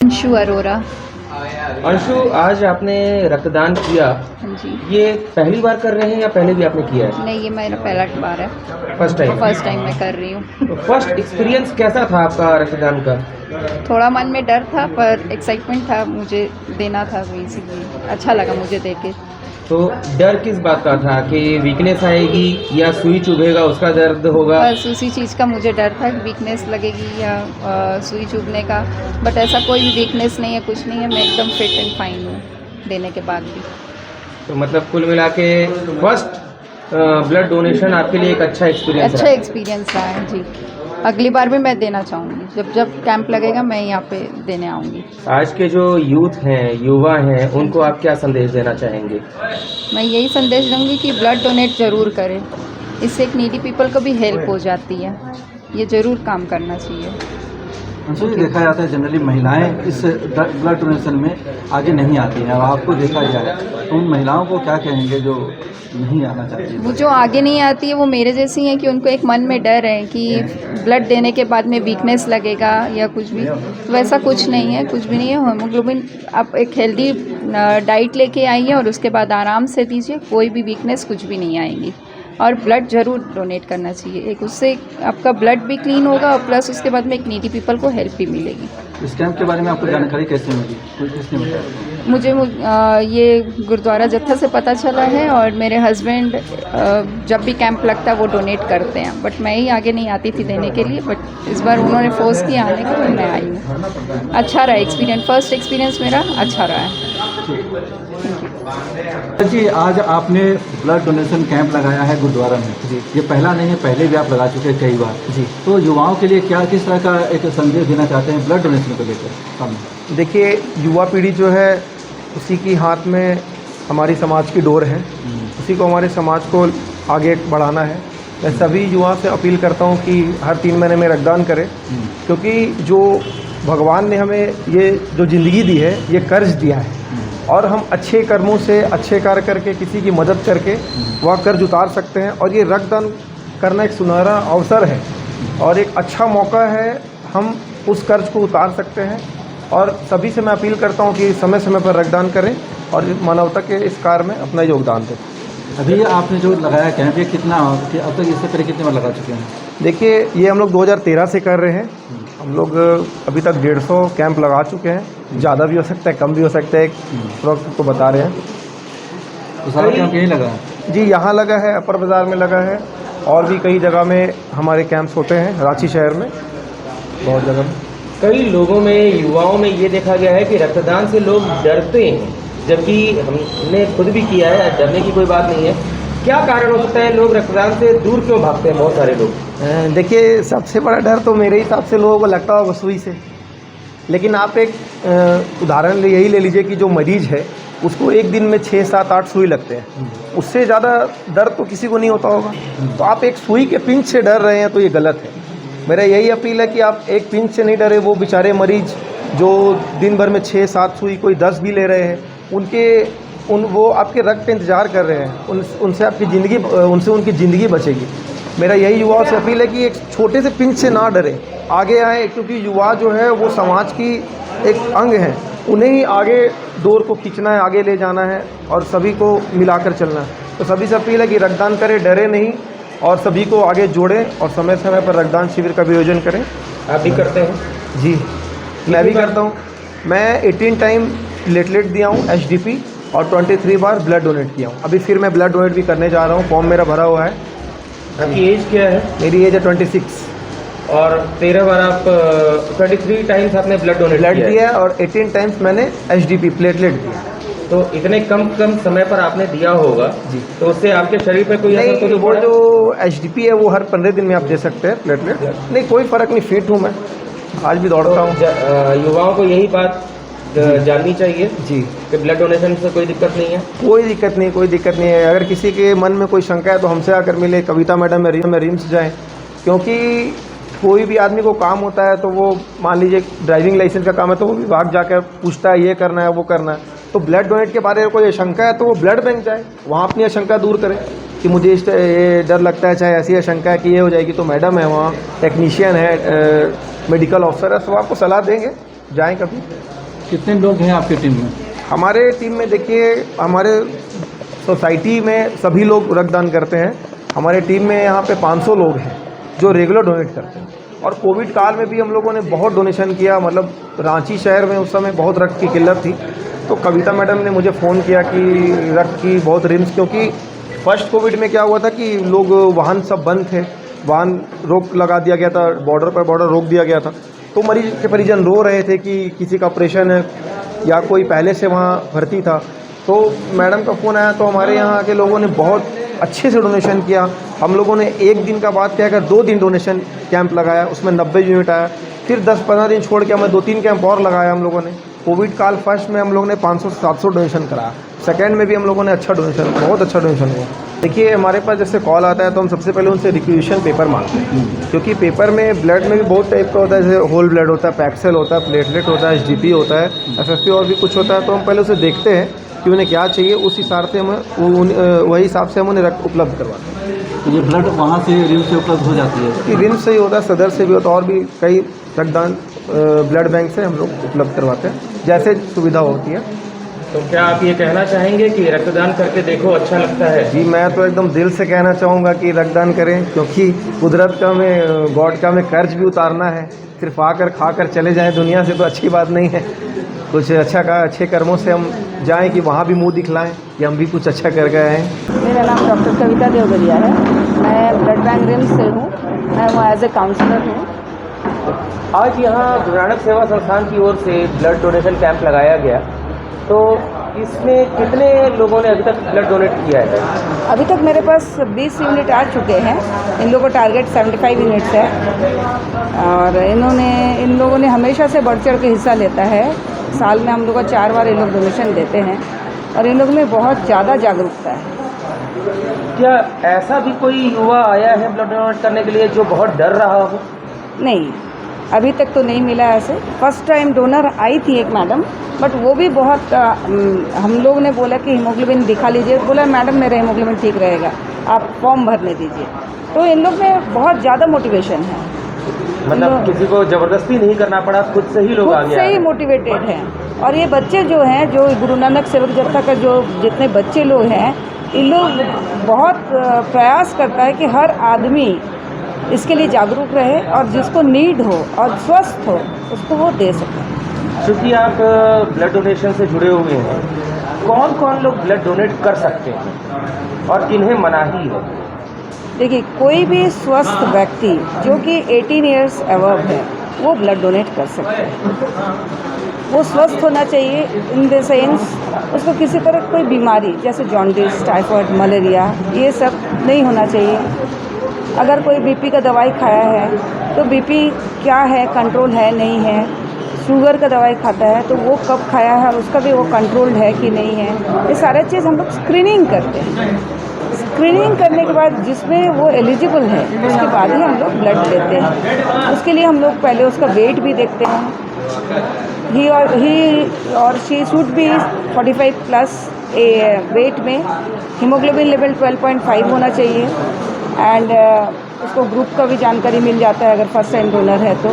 अंशु अरोरा। अंशु, आज आपने रक्तदान किया, हाँ जी। ये पहली बार कर रहे हैं या पहले भी आपने किया है? नहीं, ये मेरा पहला बार है। First time. फर्स्ट टाइम मैं कर रही हूँ। तो फर्स्ट एक्सपीरियंस कैसा था आपका रक्तदान का? थोड़ा मन में डर था पर एक्साइटमेंट था, मुझे देना था, बेसिकली अच्छा लगा मुझे देख के। तो डर किस बात का था कि वीकनेस आएगी या सुई चुभेगा उसका दर्द होगा? बस उसी चीज़ का मुझे डर था कि वीकनेस लगेगी या सुई चुभने का, बट ऐसा कोई भी वीकनेस नहीं है, कुछ नहीं है, मैं एकदम फिट एंड फाइन हूँ देने के बाद भी। तो मतलब कुल मिला के फर्स्ट ब्लड डोनेशन आपके लिए एक अच्छा एक्सपीरियंस रहा। एक्सपीरियंस रहा है जी। अगली बार भी मैं देना चाहूँगी, जब जब कैंप लगेगा मैं यहाँ पे देने आऊँगी। आज के जो यूथ हैं, युवा हैं, उनको आप क्या संदेश देना चाहेंगे? मैं यही संदेश दूँगी कि ब्लड डोनेट ज़रूर करें, इससे एक नीडी पीपल को भी हेल्प हो जाती है, ये ज़रूर काम करना चाहिए। अंशु जी, देखा जाता है जनरली महिलाएं इस ब्लड डोनेशन में आगे नहीं आती हैं, और आपको देखा जाए तो उन महिलाओं को क्या कहेंगे जो नहीं आना चाहती? वो जो आगे नहीं आती है वो मेरे जैसी हैं कि उनको एक मन में डर है कि ब्लड देने के बाद में वीकनेस लगेगा या कुछ भी, तो वैसा कुछ नहीं है, कुछ भी नहीं है। हीमोग्लोबिन आप एक हेल्दी डाइट लेके आइए और उसके बाद आराम से दीजिए, कोई भी वीकनेस कुछ भी नहीं आएगी। और ब्लड ज़रूर डोनेट करना चाहिए, एक उससे आपका ब्लड भी क्लीन होगा और प्लस उसके बाद में एक नीडी पीपल को हेल्प भी मिलेगी। इस कैंप के बारे में आपको जानकारी कैसे मिली, किसने बताया? मुझे ये गुरुद्वारा जत्था से पता चला है और मेरे हस्बैंड जब भी कैंप लगता है वो डोनेट करते हैं, बट मैं ही आगे नहीं आती थी देने के लिए, बट इस बार उन्होंने फोर्स किया आने का तो मैं आई हूँ। अच्छा रहा एक्सपीरियंस, फर्स्ट एक्सपीरियंस मेरा अच्छा रहा है। जी, आज आपने ब्लड डोनेशन कैंप लगाया है गुरुद्वारा में जी, ये पहला नहीं है, पहले भी आप लगा चुके हैं कई बार जी। तो युवाओं के लिए क्या किस तरह का एक संदेश देना चाहते हैं ब्लड डोनेशन को लेकर? देखिए, युवा पीढ़ी जो है उसी की हाथ में हमारी समाज की डोर है, उसी को हमारे समाज को आगे बढ़ाना है। मैं सभी युवा से अपील करता हूं कि हर 3 महीने में रक्तदान करें, क्योंकि जो भगवान ने हमें ये जो ज़िंदगी दी है ये कर्ज दिया है, और हम अच्छे कर्मों से अच्छे कार्य करके किसी की मदद करके वह कर्ज उतार सकते हैं। और ये रक्तदान करना एक सुनहरा अवसर है और एक अच्छा मौका है, हम उस कर्ज को उतार सकते हैं। और सभी से मैं अपील करता हूं कि समय समय पर रक्तदान करें और मानवता के इस कार्य में अपना योगदान दें। अभी आपने जो लगाया कैंप, ये कितना अब तक इससे पहले कितने बार लगा चुके हैं? देखिए, ये हम लोग 2013 से कर रहे हैं, हम लोग अभी तक 150 कैंप लगा चुके हैं, ज़्यादा भी हो सकता है, कम भी हो सकता है, एक वक्त को बता रहे हैं। तो सारा कैंप यहीं लगा है? जी, यहाँ लगा है, अपर बाज़ार में लगा है, और भी कई जगह में हमारे कैंप्स होते हैं, रांची शहर में बहुत जगह में। कई लोगों में, युवाओं में ये देखा गया है कि रक्तदान से लोग डरते हैं, जबकि हमने खुद भी किया है, डरने की कोई बात नहीं है। क्या कारण हो सकता है लोग रक्तदान से दूर क्यों भागते हैं बहुत सारे लोग? देखिए, सबसे बड़ा डर तो मेरे हिसाब से लोगों को लगता होगा सुई से, लेकिन आप एक उदाहरण यही ले लीजिए कि जो मरीज है उसको एक दिन में 6, 7, 8 सुई लगते हैं, उससे ज़्यादा दर्द तो किसी को नहीं होता होगा। तो आप एक सुई के पिंच से डर रहे हैं तो ये गलत है। मेरा यही अपील है कि आप एक पिंच से नहीं डरे। वो बेचारे मरीज जो दिन भर में 6, 7 सुई, कोई 10 भी ले रहे हैं, वो आपके रक्त का इंतज़ार कर रहे हैं, उनसे आपकी ज़िंदगी, उनसे उनकी ज़िंदगी बचेगी। मेरा यही युवाओं से अपील है कि एक छोटे से पिंच से ना डरें, आगे आएँ, क्योंकि युवा जो है वो समाज की एक अंग है, उन्हें ही आगे डोर को खींचना है, आगे ले जाना है और सभी को मिलाकर चलना है। तो सभी से अपील है कि रक्तदान करें, डरे नहीं, और सभी को आगे जोड़ें और समय समय पर रक्तदान शिविर का भी आयोजन करें। आप भी करते हैं? जी, मैं भी करता हूँ। मैं 18 टाइम प्लेटलेट दिया हूँ HDP, और 23 बार ब्लड डोनेट किया हूँ। अभी फिर मैं ब्लड डोनेट भी करने जा रहा हूँ, फॉर्म मेरा भरा हुआ है। आपकी एज क्या है? मेरी एज है 26। और 13 बार आप 23 टाइम्स आपने ब्लड डोनेट दिया है, और 18 टाइम्स मैंने HDP प्लेटलेट दिया। तो इतने कम समय पर आपने दिया होगा जी, तो उससे आपके शरीर पर कोई असर तो नहीं वो पड़ा? जो HDP है वो हर 15 दिन में आप दे सकते हैं प्लेटलेट। नहीं, कोई फ़र्क नहीं, फिट हूँ मैं, आज भी दौड़ता हूँ। युवाओं को यही बात जाननी चाहिए जी कि ब्लड डोनेशन से कोई दिक्कत नहीं है। कोई दिक्कत नहीं, कोई दिक्कत नहीं है। अगर किसी के मन में कोई शंका है तो हमसे आकर मिले, कविता मैडम में रिम्स जाएं, क्योंकि कोई भी आदमी को काम होता है तो वो, मान लीजिए ड्राइविंग लाइसेंस का काम है तो वो विभाग जाकर पूछता है ये करना है वो करना है। तो ब्लड डोनेट के बारे में कोई शंका है तो वो ब्लड बैंक जाए, वहाँ अपनी आशंका दूर करें। कि मुझे ये डर लगता है, चाहे ऐसी आशंका है कि ये हो जाएगी, तो मैडम है वहाँ, टेक्नीशियन है, मेडिकल ऑफिसर है, सब आपको सलाह देंगे, जाएं कभी। कितने लोग हैं आपकी टीम में? हमारे टीम में देखिए, हमारे सोसाइटी में सभी लोग रक्तदान करते हैं। हमारे टीम में यहाँ पे 500 लोग हैं जो रेगुलर डोनेट करते हैं, और कोविड काल में भी हम लोगों ने बहुत डोनेशन किया। मतलब रांची शहर में उस समय बहुत रक्त की किल्लत थी, तो कविता मैडम ने मुझे फ़ोन किया कि रक्त की बहुत रिम्स, क्योंकि फर्स्ट कोविड में क्या हुआ था कि लोग वाहन सब बंद थे, वाहन रोक लगा दिया गया था, बॉर्डर रोक दिया गया था, तो मरीज के परिजन रो रहे थे कि किसी का ऑपरेशन है या कोई पहले से वहाँ भर्ती था। तो मैडम का फ़ोन आया, तो हमारे यहाँ के लोगों ने बहुत अच्छे से डोनेशन किया। हम लोगों ने एक दिन का बात क्या कर 2 दिन डोनेशन कैंप लगाया, उसमें 90 यूनिट आया। फिर 10-15 दिन छोड़ के हमें 2-3 कैंप और लगाया हम लोगों ने। कोविड काल फर्स्ट में हम लोगों ने 500 से 700 डोनेशन कराया, सेकंड में भी हम लोगों ने अच्छा डोनेशन, बहुत अच्छा डोनेशन हुआ। देखिए, हमारे पास जैसे कॉल आता है तो हम सबसे पहले उनसे रिक्वेजिशन पेपर मांगते हैं, क्योंकि पेपर में ब्लड में भी बहुत टाइप का होता है, जैसे होल ब्लड होता है, पैक्सेल होता है, प्लेटलेट होता है, HDP होता है, FFP और भी कुछ होता है। तो हम पहले उसे देखते हैं कि उन्हें क्या चाहिए, उस हिसाब से वही हिसाब से हम उन्हें रक्त उपलब्ध करवाते हैं। तो ये ब्लड वहाँ से रिम्स से उपलब्ध हो जाती है? कि रिम्स से ही होता है, सदर से भी होता है, और भी कई रक्तदान ब्लड बैंक से हम लोग उपलब्ध करवाते हैं, जैसे सुविधा होती है। तो क्या आप ये कहना चाहेंगे कि रक्तदान करके देखो अच्छा लगता है? जी, मैं तो एकदम दिल से कहना चाहूँगा कि रक्तदान करें, क्योंकि कुदरत का हमें, गॉड का हमें कर्ज भी उतारना है। सिर्फ आकर खाकर चले जाएं दुनिया से तो अच्छी बात नहीं है। कुछ अच्छे कर्मों से हम जाएं कि वहाँ भी मुंह दिखलाएं कि हम भी कुछ अच्छा कर गए हैं। मेरा नाम डॉक्टर कविता देवगलिया है। मैं ब्लड बैंक रिम्स से हूँ। मैं वहाँ एज ए काउंसलर हूँ। आज यहाँ गुरु नानक सेवा संस्थान की ओर से ब्लड डोनेशन कैंप लगाया गया, तो इसमें कितने लोगों ने अभी तक ब्लड डोनेट किया है? अभी तक मेरे पास 20 यूनिट आ चुके हैं। इन लोगों का टारगेट 75 यूनिट्स है, और इन लोगों ने हमेशा से बढ़ चढ़ के हिस्सा लेता है। साल में हम लोग को 4 बार ये लोग डोनेशन देते हैं, और इन लोगों में बहुत ज़्यादा जागरूकता है। क्या ऐसा भी कोई युवा आया है ब्लड डोनेट करने के लिए जो बहुत डर रहा हो? नहीं, अभी तक तो नहीं मिला ऐसे। फर्स्ट टाइम डोनर आई थी एक मैडम, बट वो भी बहुत हम लोग ने बोला कि हीमोग्लोबिन दिखा लीजिए, बोला मैडम मेरा हीमोग्लोबिन ठीक रहेगा, आप फॉर्म भरने दीजिए। तो इन लोग में बहुत ज़्यादा मोटिवेशन है, मतलब किसी को ज़बरदस्ती नहीं करना पड़ा, खुद से ही लोग आ गए, खुद से ही मोटिवेटेड हैं। और ये बच्चे जो हैं, जो गुरु नानक सेवक जत्था का जो जितने बच्चे लोग हैं, इन लोग बहुत प्रयास करता है कि हर आदमी इसके लिए जागरूक रहे, और जिसको नीड हो और स्वस्थ हो उसको वो दे सके। क्योंकि आप ब्लड डोनेशन से जुड़े हुए हैं, कौन कौन लोग ब्लड डोनेट कर सकते हैं और किन्हें मनाही है? देखिए, कोई भी स्वस्थ व्यक्ति जो कि 18 ईयर्स अबव है वो ब्लड डोनेट कर सकते हैं। वो स्वस्थ होना चाहिए, इन द सेंस उसको किसी तरह कोई बीमारी जैसे जॉन्डिस, टाइफाइड, मलेरिया ये सब नहीं होना चाहिए। अगर कोई बीपी का दवाई खाया है तो बीपी क्या है, कंट्रोल है नहीं है, शुगर का दवाई खाता है तो वो कब खाया है और उसका भी वो कंट्रोल्ड है कि नहीं है, ये सारे चीज़ हम लोग स्क्रीनिंग करते हैं। स्क्रीनिंग करने के बाद जिसमें वो एलिजिबल है उसके बाद ही हम लोग ब्लड लेते हैं। उसके लिए हम लोग पहले उसका वेट भी देखते हैं। ही और she should be 45 plus weight में, हीमोग्लोबिन लेवल 12.5 होना चाहिए, एंड उसको ग्रुप का भी जानकारी मिल जाता है अगर फर्स्ट टाइम डोनर है तो।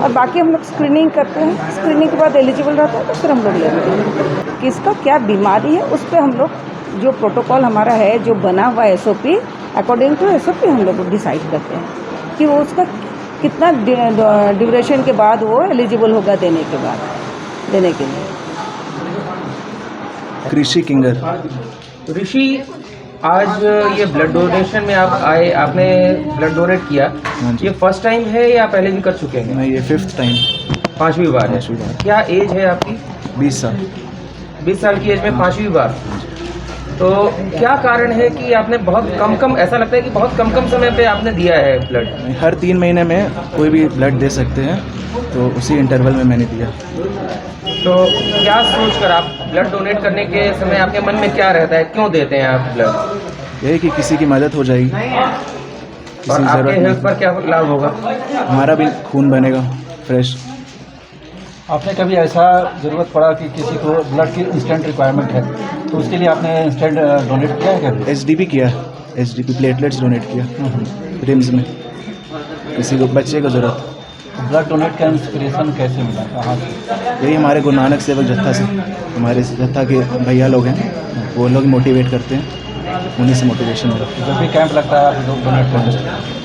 और बाकी हम लोग स्क्रीनिंग करते हैं, स्क्रीनिंग के बाद एलिजिबल रहता है तो फिर हम लोग लेते हैं। किसका क्या बीमारी है उस पर हम लोग, जो प्रोटोकॉल हमारा है, जो बना हुआ SOP, अकॉर्डिंग टू SOP हम लोग डिसाइड करते हैं कि वो उसका कितना ड्यूरेशन के बाद वो एलिजिबल होगा देने के लिए। कृषि किंगर। ऋषि, आज ये ब्लड डोनेशन में आप आए, आपने ब्लड डोनेट किया, हाँ जी। ये फर्स्ट टाइम है या पहले भी कर चुके हैं? मैं ये 5th टाइम। 5वीं बार है। 5वीं बार। क्या एज है आपकी? 20 साल। 20 साल की एज में 5वीं बार। तो क्या कारण है कि आपने बहुत कम ऐसा लगता है कि बहुत कम समय पे आपने दिया है ब्लड? हर 3 महीने में कोई भी ब्लड दे सकते हैं, तो उसी इंटरवल में मैंने दिया। तो क्या सोचकर आप ब्लड डोनेट करने के समय आपके मन में क्या रहता है, क्यों देते हैं आप ब्लड? यही कि किसी की मदद हो जाएगी, किसी और की आपके ज़रूरत हेल्थ पर क्या लाभ होगा? हमारा भी खून बनेगा फ्रेश। आपने कभी ऐसा ज़रूरत पड़ा कि किसी को ब्लड की इंस्टेंट रिक्वायरमेंट है तो उसके लिए आपने इंस्टेंट डोनेट किया है कभी? एचडीपी किया, एचडीपी प्लेटलेट्स डोनेट किया रिम्स में, किसी को बच्चे को ज़रूरत। ब्लड डोनेट का इंस्पिरेशन कैसे मिला, कहाँ से? यही हमारे गुरु नानक सेवक जत्था से, हमारे जत्था के भैया लोग हैं, वो लोग मोटिवेट करते हैं, उन्हीं से मोटिवेशन मिला। जब भी कैंप लगता है आप लोग डोनेट करते हैं?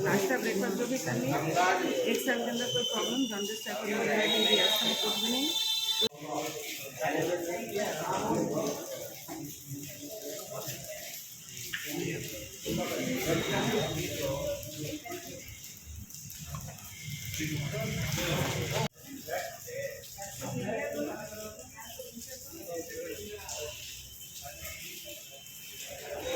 नाश्ता ब्रेकफास्ट जो भी करनी है, एक साल के अंदर कोई प्रॉब्लम जॉन्डिस टाइप की रिएक्शन कुछ भी नहीं।